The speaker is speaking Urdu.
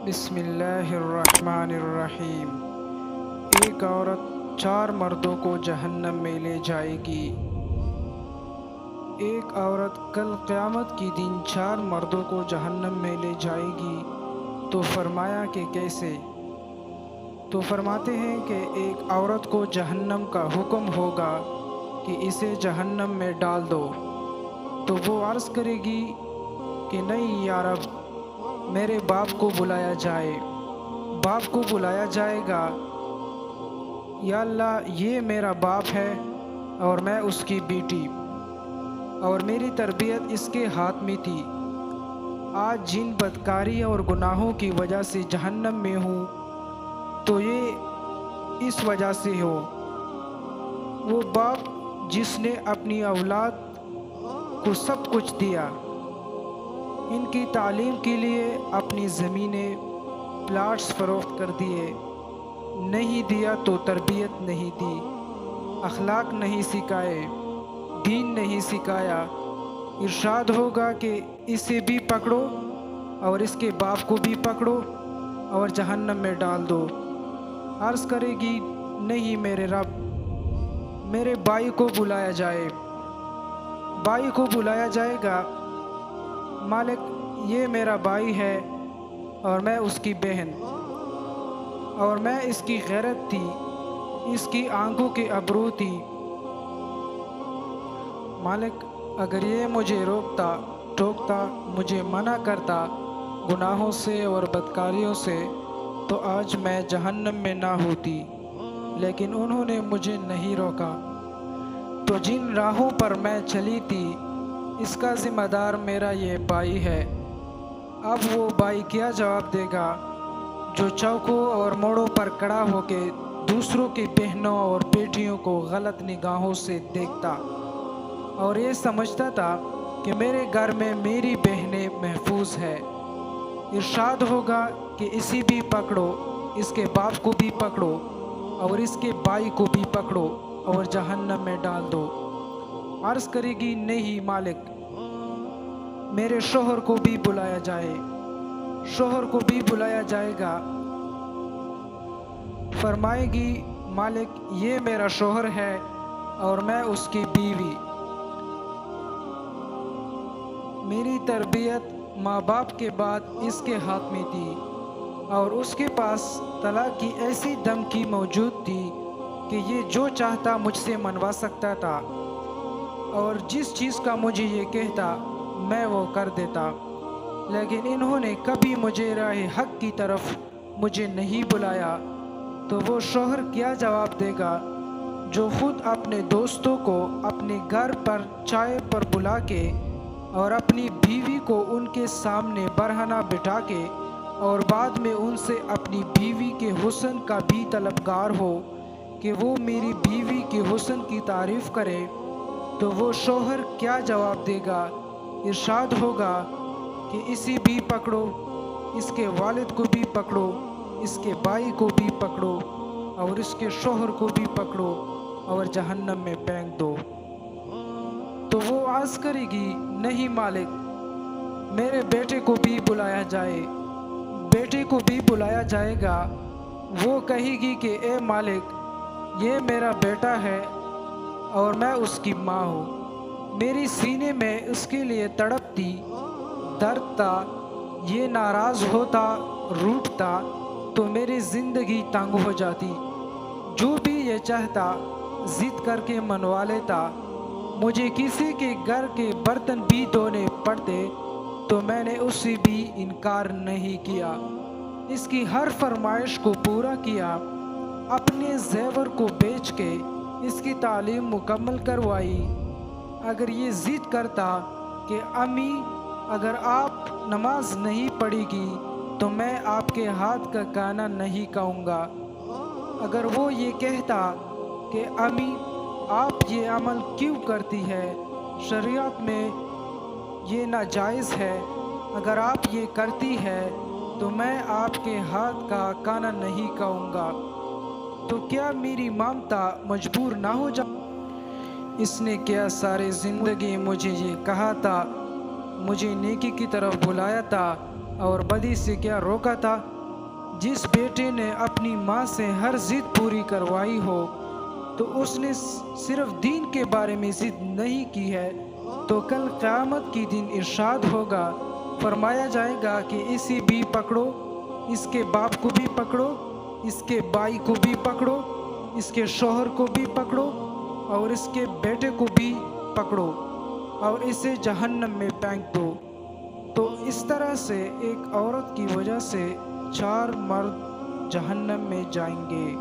بسم اللہ الرحمن الرحیم۔ ایک عورت 4 مردوں کو جہنم میں لے جائے گی۔ ایک عورت کل قیامت کی دن 4 مردوں کو جہنم میں لے جائے گی۔ تو فرمایا کہ کیسے؟ تو فرماتے ہیں کہ ایک عورت کو جہنم کا حکم ہوگا کہ اسے جہنم میں ڈال دو، تو وہ عرض کرے گی کہ نہیں یا رب، میرے باپ کو بلایا جائے۔ باپ کو بلایا جائے گا، یا اللہ یہ میرا باپ ہے اور میں اس کی بیٹی، اور میری تربیت اس کے ہاتھ میں تھی۔ آج جن بدکاری اور گناہوں کی وجہ سے جہنم میں ہوں تو یہ اس وجہ سے ہو۔ وہ باپ جس نے اپنی اولاد کو سب کچھ دیا، ان کی تعلیم کے لیے اپنی زمینیں، پلاٹس فروخت کر دیے، نہیں دیا تو تربیت نہیں دی، اخلاق نہیں سکھائے، دین نہیں سکھایا۔ ارشاد ہوگا کہ اسے بھی پکڑو اور اس کے باپ کو بھی پکڑو اور جہنم میں ڈال دو۔ عرض کرے گی نہیں میرے رب، میرے بھائی کو بلایا جائے۔ بھائی کو بلایا جائے گا، مالک یہ میرا بھائی ہے اور میں اس کی بہن، اور میں اس کی غیرت تھی، اس کی آنکھوں کی ابرو تھی۔ مالک اگر یہ مجھے روکتا ٹوکتا، مجھے منع کرتا گناہوں سے اور بدکاریوں سے، تو آج میں جہنم میں نہ ہوتی، لیکن انہوں نے مجھے نہیں روکا۔ تو جن راہوں پر میں چلی تھی، اس کا ذمہ دار میرا یہ بھائی ہے۔ اب وہ بھائی کیا جواب دے گا جو چوکوں اور موڑوں پر کھڑا ہو کے دوسروں کی بہنوں اور بیٹیوں کو غلط نگاہوں سے دیکھتا اور یہ سمجھتا تھا کہ میرے گھر میں میری بہنیں محفوظ ہے۔ ارشاد ہوگا کہ اسے بھی پکڑو، اس کے باپ کو بھی پکڑو اور اس کے بھائی کو بھی پکڑو اور جہنم میں ڈال دو۔ عرض کرے گی نہیں مالک، میرے شوہر کو بھی بلایا جائے۔ شوہر کو بھی بلایا جائے گا، فرمائے گی مالک یہ میرا شوہر ہے اور میں اس کی بیوی، میری تربیت ماں باپ کے بعد اس کے ہاتھ میں تھی، اور اس کے پاس طلاق کی ایسی دھمکی موجود تھی کہ یہ جو چاہتا مجھ سے منوا سکتا تھا، اور جس چیز کا مجھے یہ کہتا میں وہ کر دیتا۔ لیکن انہوں نے کبھی مجھے راہ حق کی طرف مجھے نہیں بلایا۔ تو وہ شوہر کیا جواب دے گا جو خود اپنے دوستوں کو اپنے گھر پر چائے پر بلا کے اور اپنی بیوی کو ان کے سامنے برہنہ بٹھا کے اور بعد میں ان سے اپنی بیوی کے حسن کا بھی طلبگار ہو کہ وہ میری بیوی کے حسن کی تعریف کرے، تو وہ شوہر کیا جواب دے گا؟ ارشاد ہوگا کہ اسے بھی پکڑو، اس کے والد کو بھی پکڑو، اس کے بھائی کو بھی پکڑو اور اس کے شوہر کو بھی پکڑو اور جہنم میں پھینک دو۔ تو وہ عرض کرے گی نہیں مالک، میرے بیٹے کو بھی بلایا جائے۔ بیٹے کو بھی بلایا جائے گا۔ وہ کہے گی کہ اے مالک، یہ میرا بیٹا ہے اور میں اس کی ماں ہوں۔ میری سینے میں اس کے لیے تڑپتی، درد تھا، یہ ناراض ہوتا، روٹھتا تو میری زندگی تنگ ہو جاتی۔ جو بھی یہ چاہتا ضد کر کے منوا لیتا۔ مجھے کسی کے گھر کے برتن بھی دھونے پڑتے تو میں نے اس سے بھی انکار نہیں کیا، اس کی ہر فرمائش کو پورا کیا، اپنے زیور کو بیچ کے اس کی تعلیم مکمل کروائی۔ اگر یہ ضد کرتا کہ امی اگر آپ نماز نہیں پڑھے گی تو میں آپ کے ہاتھ کا کھانا نہیں کھاؤں گا، اگر وہ یہ کہتا کہ امی آپ یہ عمل کیوں کرتی ہے، شریعت میں یہ ناجائز ہے، اگر آپ یہ کرتی ہے تو میں آپ کے ہاتھ کا کھانا نہیں کھاؤں گا، تو کیا میری ممتا مجبور نہ ہو جائے؟ اس نے کیا ساری زندگی مجھے یہ کہا تھا، مجھے نیکی کی طرف بلایا تھا، اور بدی سے کیا روکا تھا۔ جس بیٹے نے اپنی ماں سے ہر ضد پوری کروائی ہو تو اس نے صرف دین کے بارے میں ضد نہیں کی ہے، تو کل قیامت کی دن ارشاد ہوگا، فرمایا جائے گا کہ اسے بھی پکڑو، اس کے باپ کو بھی پکڑو، اس کے بھائی کو بھی پکڑو، اس کے شوہر کو بھی پکڑو اور اس کے بیٹے کو بھی پکڑو اور اسے جہنم میں پھینک دو۔ تو اس طرح سے ایک عورت کی وجہ سے 4 مرد جہنم میں جائیں گے۔